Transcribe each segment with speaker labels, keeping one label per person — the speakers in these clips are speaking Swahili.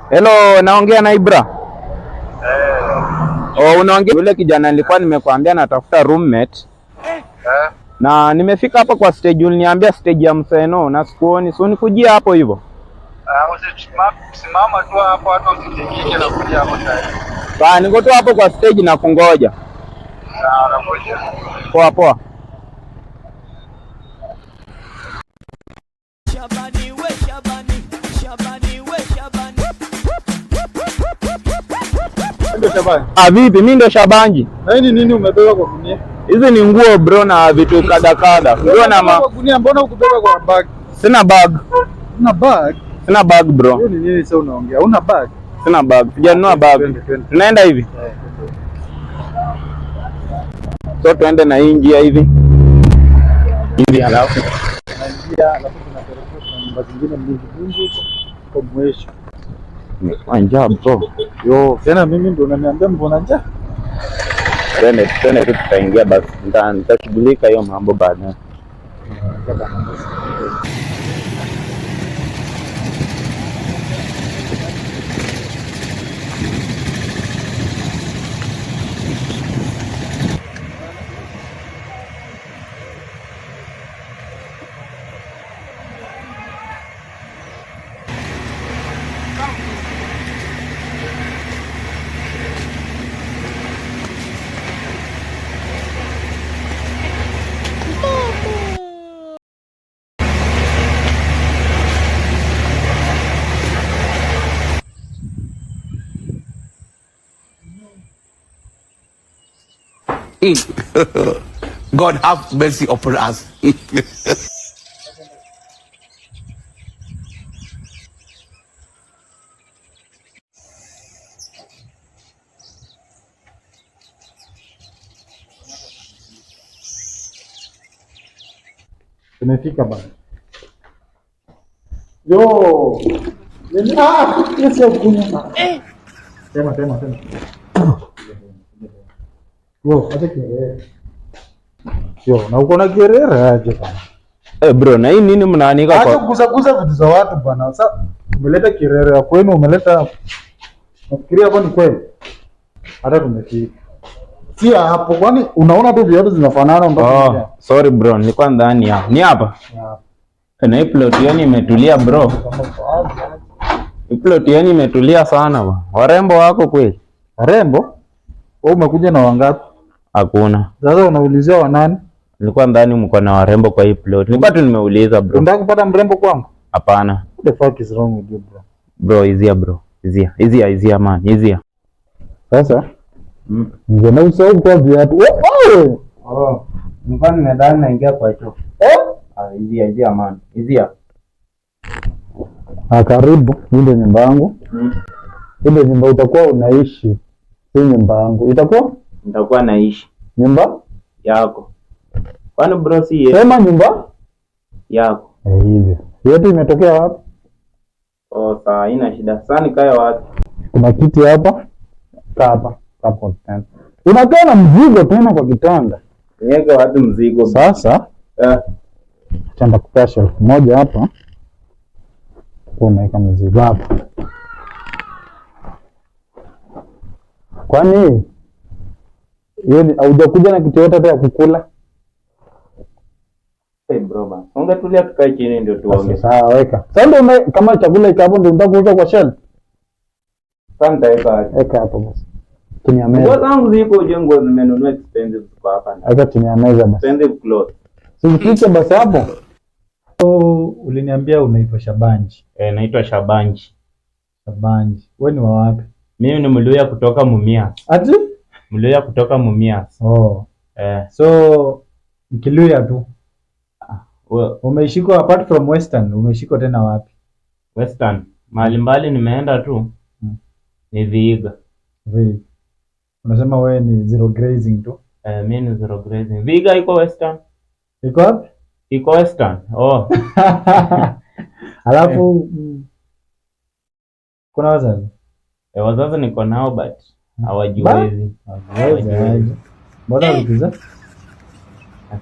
Speaker 1: Hello, naongea na Ibra. Oh, unaongea yule kijana nilikuwa nimekuambia natafuta roommate. Na nimefika hapa kwa stage, uliniambia stage ya Mseno na sikuoni. So nikujia hapo hivyo.
Speaker 2: Simama tu hapo hata usitikike na kuja hapo
Speaker 1: tayari. Niko tu hapo kwa stage na kungoja.
Speaker 2: Sawa, nakuja.
Speaker 1: Poa poa.
Speaker 3: Shabani we Shabani, Shabani we Shabani.
Speaker 2: Ndio Shabani.
Speaker 1: Vipi? Mimi ndo Shabanji.
Speaker 2: Na nini umebeba kwa gunia?
Speaker 1: Hizi ni nguo bro na vitu kada. Ndio na
Speaker 2: gunia, mbona ukubeba kwa bag?
Speaker 1: Sina bag.
Speaker 2: Una bag?
Speaker 1: Sina bag bro.
Speaker 2: Hiyo ni nini sasa unaongea? Una bag?
Speaker 1: Sina bag. Sijanunua bag. Tunaenda hivi. So tuende na hii njia hivi. Hivi alafu
Speaker 2: kuna nyumba zingine mingi kwa mwisho.
Speaker 1: Njaa bro.
Speaker 2: Yo, tena mimi ndo unaniambia mbona njaa?
Speaker 1: Twende tu tutaingia basi. Nitashughulika hiyo mambo baadaye.
Speaker 4: God have mercy upon us.
Speaker 2: Tumefika bana. Yo. Yes ya kunywa. Tema. Yo, acha kielele. Yo, na uko na kielele aje bana.
Speaker 1: Bro, na hii nini mnaanika
Speaker 2: kwa? Acha kuguza vitu za watu bana. Sasa umeleta kielele ya kwenu, umeleta. Nafikiria hapo ni kweli. Hata tumefika. Si hapo, kwani unaona tu viatu zinafanana
Speaker 1: mpaka. Sorry bro, nilikuwa ndani ya. Ni hapa?
Speaker 2: Yeah.
Speaker 1: Na hii plot yani imetulia bro. Hii plot yani imetulia sana ba. Warembo wako kweli?
Speaker 2: Warembo? Wewe umekuja na wangapi?
Speaker 1: Hakuna.
Speaker 2: Sasa unaulizia wa nani?
Speaker 1: Nilikuwa ndani mko na warembo kwa hii plot. Nilikuwa tu nimeuliza bro.
Speaker 2: Unataka kupata mrembo kwangu?
Speaker 1: Hapana.
Speaker 2: What the fuck is wrong with you bro?
Speaker 1: Bro, easier bro. Easier man, easier.
Speaker 2: Sasa Njena usahau kwa viatu.
Speaker 1: Nilikuwa nimedhani naingia kwa choo. Easier man. Easier.
Speaker 2: Karibu, hii ndio nyumba yangu. Ile nyumba utakuwa unaishi. Hii nyumba yangu.
Speaker 1: Nitakuwa naishi.
Speaker 2: Nyumba
Speaker 1: yako. Kwani bro si yeye?
Speaker 2: Sema nyumba
Speaker 1: yako.
Speaker 2: Hivyo. Yetu imetokea wapi?
Speaker 1: Sawa, haina shida. Sasa nikae wapi?
Speaker 2: Kuna kiti hapa. Hapa. Hapo tena. Unakaa na mzigo tena kwa kitanda.
Speaker 1: Niweke wapi mzigo?
Speaker 2: Sasa tenda kupea shelf moja hapa. Unaweka mzigo hapa. Kwani yeye haujakuja na kitu yote ya kukula?
Speaker 1: Bro bana. Ungetulia tukae chini ndio tuongee.
Speaker 2: Sawa, weka. Sasa ndio kama chakula iko hapo ndio unataka kuweka kwa shelf.
Speaker 1: Sasa
Speaker 2: weka hapo basi. Chini ya meza.
Speaker 1: Nguo zangu ziko jengo nimenunua expensive kwa hapa.
Speaker 2: Weka chini ya meza basi.
Speaker 1: Expensive clothes.
Speaker 2: Sikufiche basi hapo. Uliniambia unaitwa Shabanji.
Speaker 1: Naitwa Shabanji.
Speaker 2: Shabanji. Wewe ni wa wapi?
Speaker 1: Mimi ni Mluya kutoka Mumias.
Speaker 2: Ati?
Speaker 1: Mluya kutoka Mumias.
Speaker 2: So Mkiluya tu. Umeishiko apart from Western, umeishiko tena wapi?
Speaker 1: Western. Mahali mbali nimeenda tu. Ni Vihiga.
Speaker 2: Unasema wewe ni zero grazing tu?
Speaker 1: Mimi ni zero grazing. Vihiga iko Western.
Speaker 2: Iko wapi?
Speaker 1: Iko Western.
Speaker 2: Alafu kuna wazazi?
Speaker 1: Wazazi niko nao but hawajiwezi.
Speaker 2: Mbona ukiza?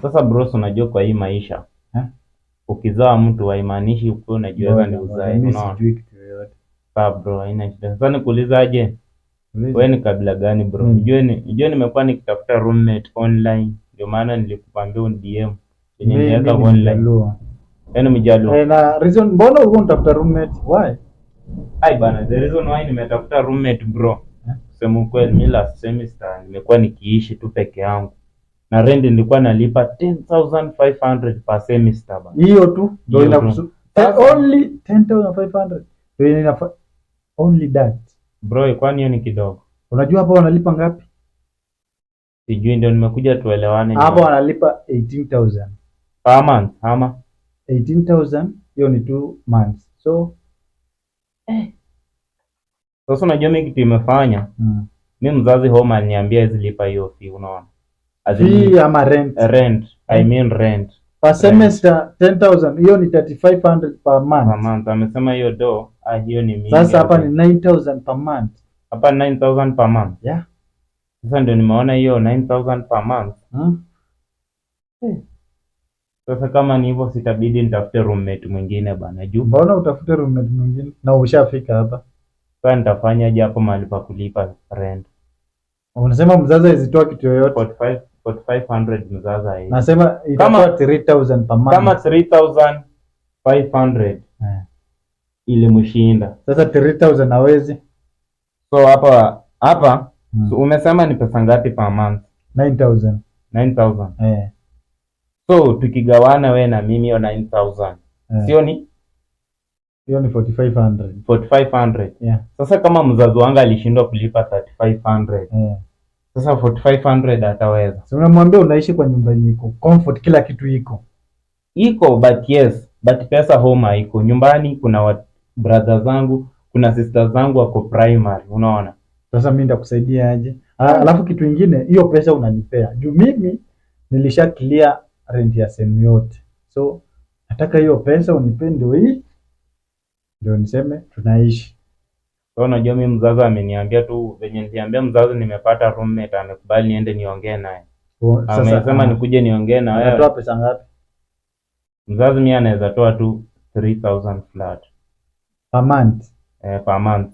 Speaker 1: Sasa bro, unajua kwa hii maisha ukizaa mtu haimaanishi uko unajiweza ni uzae, unaona? Sawa bro, haina shida. Sasa nikuulizaje? Wewe ni kabila gani bro? Unajua nimekuwa nikitafuta roommate online. Ndio maana nilikuambia DM. Yenye niweka online. Yaani Mjaluo.
Speaker 2: Na reason mbona ulikuwa unatafuta roommate? Why?
Speaker 1: Ai bana, the reason why nimetafuta roommate bro. Kusema ukweli mimi last semester nimekuwa nikiishi tu peke yangu. Na rent nilikuwa nalipa 10,500 per semester bana.
Speaker 2: Hiyo tu ndio only 10,500. Ndio inafaa only that.
Speaker 1: Bro, kwani hiyo ni kidogo?
Speaker 2: Unajua hapa wanalipa ngapi?
Speaker 1: Sijui, ndio nimekuja tuelewane.
Speaker 2: Hapa wanalipa 18,000
Speaker 1: per month ama
Speaker 2: 18,000, hiyo ni 2 months. So
Speaker 1: sasa unajua mimi kitu imefanya mimi mzazi home aliniambia hizi lipa hiyo fee, unaona?
Speaker 2: Fee ama rent?
Speaker 1: Rent, I mean rent.
Speaker 2: Per semester 10,000, hiyo ni 3,500 per month.
Speaker 1: Per month. Amesema hiyo hiyo ni mingi.
Speaker 2: Sasa hapa ni 9,000 per month.
Speaker 1: Hapa 9,000 per month.
Speaker 2: Yeah.
Speaker 1: Sasa ndio nimeona hiyo 9,000 per month. Sasa kama ni hivyo sitabidi nitafute roommate mwingine bana juu.
Speaker 2: Mbona utafute roommate mwingine na ushafika hapa?
Speaker 1: Sasa nitafanyaje hapo mahali pa kulipa rent?
Speaker 2: Unasema mzazi azitoa kitu yoyote?
Speaker 1: 4,500 mzazi hii.
Speaker 2: Nasema itakuwa 3,000 per month.
Speaker 1: Kama 3,500 ilimshinda.
Speaker 2: Sasa 3,000 hawezi.
Speaker 1: So hapa so umesema ni pesa ngapi per month?
Speaker 2: 9,000.
Speaker 1: 9,000. So tukigawana we na mimi hiyo 9,000. Sio ni?
Speaker 2: Hiyo ni 4,500.
Speaker 1: 4,500.
Speaker 2: Yeah.
Speaker 1: Sasa kama mzazi wangu alishindwa kulipa 3,500. Sasa 4,500 ataweza.
Speaker 2: So unamwambia unaishi kwa nyumba iko comfort, kila kitu iko.
Speaker 1: Iko but pesa home haiko. Nyumbani kuna brother zangu, kuna sister zangu wako primary, unaona?
Speaker 2: Sasa mimi nitakusaidia aje? Alafu kitu kingine, hiyo pesa unanipea. Juu mimi nilisha clear rent ya sehemu yote. So nataka hiyo pesa unipe ndio hii. Ndio niseme tunaishi.
Speaker 1: So unajua mimi mzazi ameniambia tu venye niliambia mzazi nimepata roommate, amekubali niende niongee naye. Amesema nikuje niongee na wewe.
Speaker 2: Anatoa pesa ngapi?
Speaker 1: Mzazi mimi anaweza toa tu 3,000 flat.
Speaker 2: Per month?
Speaker 1: Per month.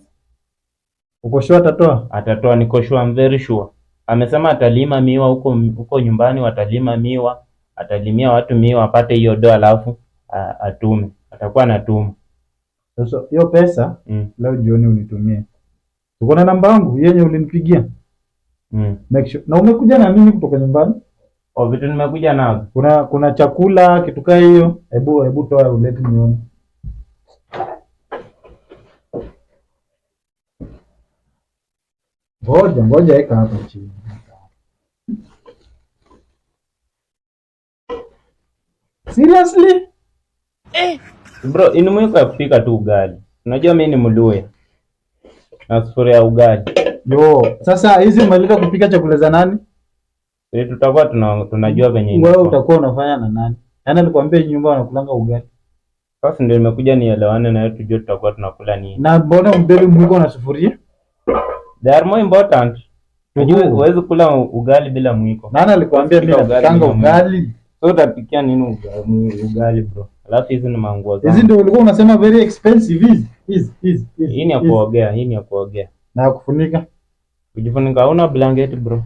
Speaker 2: Uko sure atatoa?
Speaker 1: Atatoa, niko sure, I'm very sure. Amesema atalima miwa huko nyumbani, watalima miwa, atalimia watu miwa apate hiyo doa alafu atume. Atakuwa anatuma.
Speaker 2: Sasa hiyo pesa leo jioni unitumie. Uko na namba yangu yenye ulinipigia? Make sure. Na umekuja na nini kutoka nyumbani?
Speaker 1: Vitu nimekuja nazo.
Speaker 2: Kuna chakula kitu kama hiyo. Hebu toa ulete nione. Ngoja eka hapa chini. Seriously?
Speaker 1: Bro, inimwiko ya kupika tu ugali. Unajua mimi ni Mluya. Na sufuria ya ugali.
Speaker 2: Sasa hizi umeleta kupika chakula za nani?
Speaker 1: Tutakuwa tunajua venye
Speaker 2: wewe utakuwa unafanya na nani? Yaani nilikwambia nyumba wanakulanga ugali.
Speaker 1: Sasa ndio nimekuja nielewane na wewe tujue tutakuwa tunakula nini.
Speaker 2: Na mbona umbebe mwiko na sufuria?
Speaker 1: They are more important. Unajua huwezi kula ugali bila mwiko.
Speaker 2: Nani alikwambia mimi napikanga ugali?
Speaker 1: So utapikia nini ugali bro? Alafu hizi ni manguo zangu.
Speaker 2: Hizi ndio ulikuwa unasema very expensive hizi.
Speaker 1: Hii ni ya kuogea.
Speaker 2: Na ya kufunika?
Speaker 1: Kujifunika hauna blanket bro.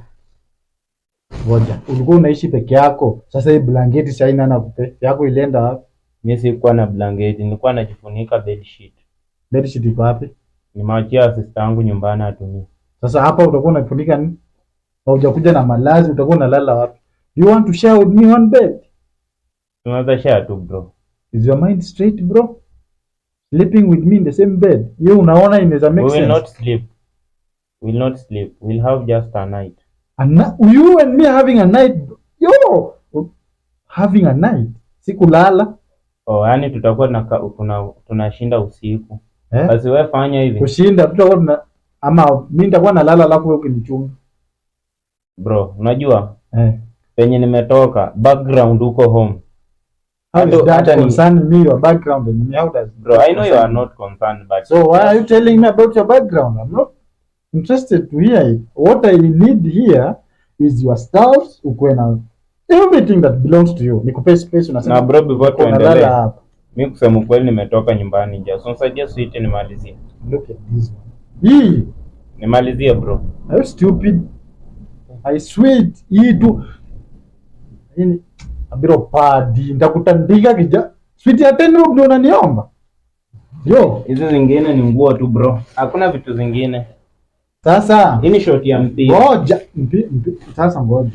Speaker 2: Ngoja. Ulikuwa unaishi peke yako. Sasa hii blanket sasa ina nakupe. Yako ilienda wapi?
Speaker 1: Mimi sikuwa na blanket, nilikuwa najifunika bed sheet.
Speaker 2: Bed sheet iko wapi?
Speaker 1: Nimewachia sister yangu nyumbani atumie.
Speaker 2: Sasa hapa utakuwa unafunika nini? Haujakuja na malazi, utakuwa unalala wapi? Do you want to share with me one bed?
Speaker 1: Tunaweza share tu bro.
Speaker 2: Is your mind straight bro? Sleeping with me in the same bed. You unaona inaweza make sense?
Speaker 1: We will not sleep. We'll have just a night.
Speaker 2: You and me having a night? Having a night? Sikulala.
Speaker 1: Yani tutakuwa tunashinda usiku. Basi wewe fanya hivi.
Speaker 2: Kushinda tutakuwa ama mimi nitakuwa nalala alafu wewe ukinichunga.
Speaker 1: Bro, unajua? Penye nimetoka, background huko home.
Speaker 2: How does that concern me, your background and me? How does
Speaker 1: bro, I know you are not concerned, but
Speaker 2: so why are you telling me about your background? I'm not interested to hear it. What I need here is your stuff, ukwe na everything that belongs to you. Nikupe space unasema.
Speaker 1: Na bro, before tuendelee. Mimi kusema kweli nimetoka nyumbani nje. So nisaidie sweet nimalizie.
Speaker 2: Look at this one. Hii.
Speaker 1: Nimalizie bro.
Speaker 2: Are you stupid? I sweet. Hii tu. Hii abiro padi. Nitakutandika kija. Sweet ya 10 rupees ndio unaniomba. Yo,
Speaker 1: Hizo zingine ni nguo tu bro. Hakuna vitu zingine.
Speaker 2: sasa
Speaker 1: Hii ni short ya mpira.
Speaker 2: ngoja. Sasa ngoja.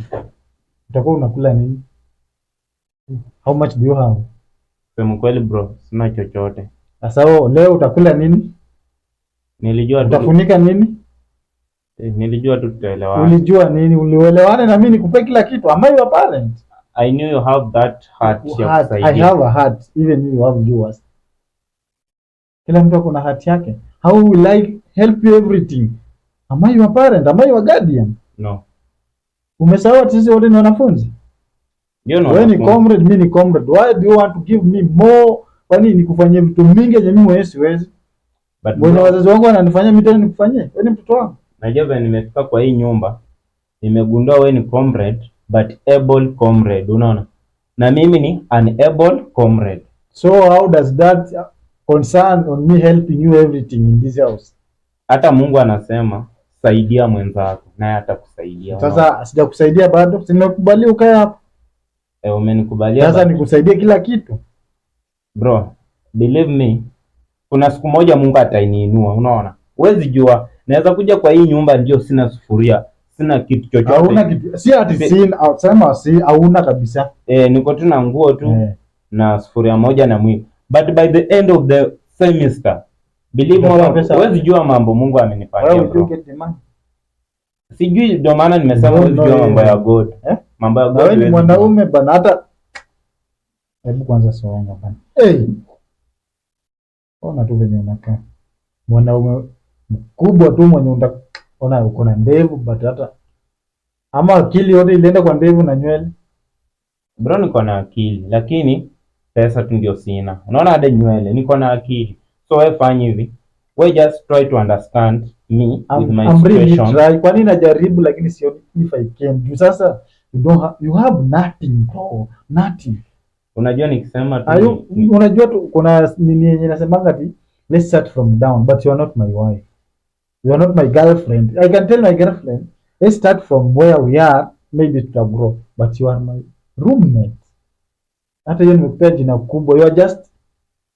Speaker 2: Utakuwa unakula nini? How much do you have?
Speaker 1: Kusema kweli bro, sina chochote.
Speaker 2: Sasa leo utakula nini?
Speaker 1: Nilijua tu
Speaker 2: Utafunika nini?
Speaker 1: nilijua tu tutaelewana.
Speaker 2: Ulijua nini? Ulielewana na mimi nikupe kila kitu. Am I your parent?
Speaker 1: I knew you have that heart ya
Speaker 2: Heart. I
Speaker 1: kusaidia.
Speaker 2: have a heart. Even you have yours. Kila mtu ako na heart yake. How will I help you everything? Am I your parent? Am I your guardian?
Speaker 1: No.
Speaker 2: Umesahau ati sisi wote ni wanafunzi?
Speaker 1: You know.
Speaker 2: Wewe ni comrade, mimi ni comrade. Why do you want to give me more? Kwani nikufanyie vitu mingi yenye mimi mwenyewe siwezi?
Speaker 1: But
Speaker 2: Mbona wazazi wangu wananifanyia mimi tena nikufanyie? Wewe ni mtoto wangu.
Speaker 1: najua vile nimefika kwa hii nyumba, nimegundua wewe ni comrade but able comrade, unaona? Na mimi ni unable comrade.
Speaker 2: So how does that concern on me helping you everything in this house?
Speaker 1: Hata Mungu anasema saidia mwenzako naye atakusaidia.
Speaker 2: Sasa sijakusaidia bado, simekubali ukae hapa.
Speaker 1: Umenikubalia.
Speaker 2: Sasa nikusaidie kila kitu.
Speaker 1: Bro, believe me, kuna siku moja Mungu atainiinua, unaona? Huwezi jua, naweza kuja kwa hii nyumba ndio sina sufuria, sina kitu chochote.
Speaker 2: Hauna kitu. Si ati sina, sema si hauna kabisa.
Speaker 1: Niko tu na nguo tu na sufuria moja na mwiko. But by the end of the semester, believe me, huwezi jua mambo Mungu amenipangia bro. Sijui, ndio maana nimesema huwezi jua mambo ya God. Mambo ya God.
Speaker 2: Wewe ni mwanaume bana, hata hebu kwanza songa bana. Ona tu venye unakaa. Mwanaume mkubwa tu mwenye ona uko na ndevu but hata ama akili yote ilienda kwa ndevu na nywele.
Speaker 1: Bro, niko na akili lakini pesa tu ndio sina. Unaona hadi nywele, niko na akili. So wewe fanya hivi. We just try to understand me with my situation.
Speaker 2: Really kwa nini najaribu lakini sioni if I can. Sasa you have nothing bro, nothing.
Speaker 1: Unajua nikisema tu
Speaker 2: unajua tu kuna nini yenye nasemanga ati let's start from down but you are not my wife. You are not my girlfriend. I can tell my girlfriend let's start from where we are, maybe to grow, but you are my roommate. Hata hiyo nimekupea jina kubwa. You are just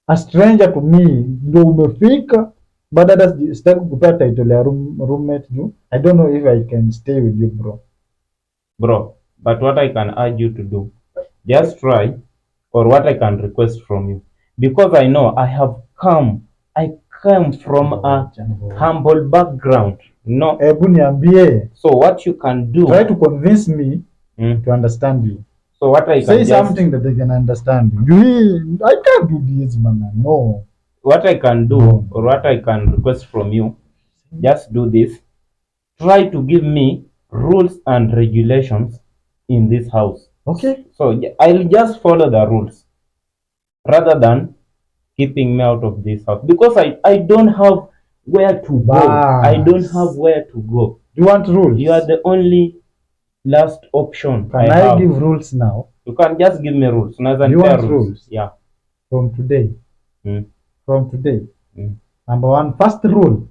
Speaker 2: a stranger to me. Ndio umefika but hata sitaki kukupea title ya roommate juu I don't know if I can stay with you bro.
Speaker 1: But what I can urge you to do, just try, or what I can request from you, because I know I come from a humble background. No.
Speaker 2: Hebu niambie.
Speaker 1: So what you can do,
Speaker 2: try to convince me to understand you.
Speaker 1: So what I can
Speaker 2: say something that I can understand you. I can't do this, man. No.
Speaker 1: What I can do or what I can request from you, just do this. Try to give me rules and regulations in this house.
Speaker 2: Okay.
Speaker 1: So I'll just follow the rules rather than keeping me out of this house, because I don't have where to go. I don't have where to go.
Speaker 2: You want rules?
Speaker 1: You are the only last option.
Speaker 2: Can I give rules now?
Speaker 1: You can just give me rules.
Speaker 2: You want rules?
Speaker 1: Yeah.
Speaker 2: From today.
Speaker 1: Mm.
Speaker 2: From today. Number one, first rule.